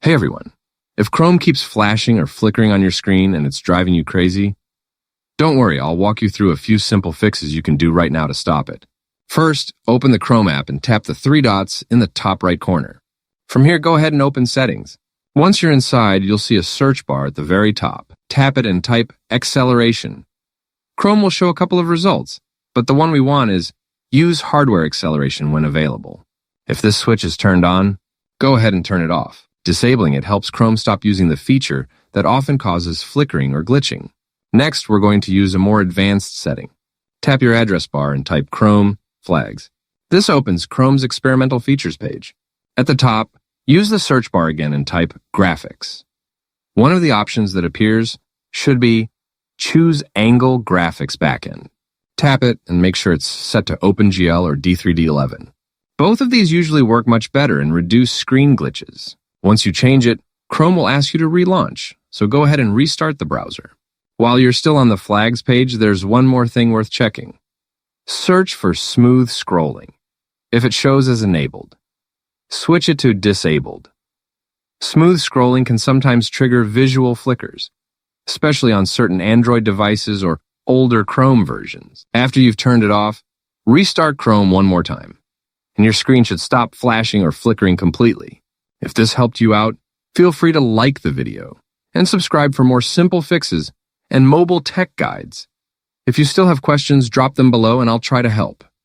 Hey everyone, if Chrome keeps flashing or flickering on your screen and it's driving you crazy, don't worry, I'll walk you through a few simple fixes you can do right now to stop it. First, open the Chrome app and tap the three dots in the top right corner. From here, go ahead and open Settings. Once you're inside, you'll see a search bar at the very top. Tap it and type acceleration. Chrome will show a couple of results, but the one we want is use hardware acceleration when available. If this switch is turned on, go ahead and turn it off. Disabling it helps Chrome stop using the feature that often causes flickering or glitching. Next, we're going to use a more advanced setting. Tap your address bar and type Chrome flags. This opens Chrome's experimental features page. At the top, use the search bar again and type graphics. One of the options that appears should be choose Angle Graphics Backend. Tap it and make sure it's set to OpenGL or D3D11. Both of these usually work much better and reduce screen glitches. Once you change it, Chrome will ask you to relaunch, so go ahead and restart the browser. While you're still on the flags page, there's one more thing worth checking. Search for smooth scrolling. If it shows as enabled, switch it to disabled. Smooth scrolling can sometimes trigger visual flickers, especially on certain Android devices or older Chrome versions. After you've turned it off, restart Chrome one more time, and your screen should stop flashing or flickering completely. If this helped you out, feel free to like the video and subscribe for more simple fixes and mobile tech guides. If you still have questions, drop them below and I'll try to help.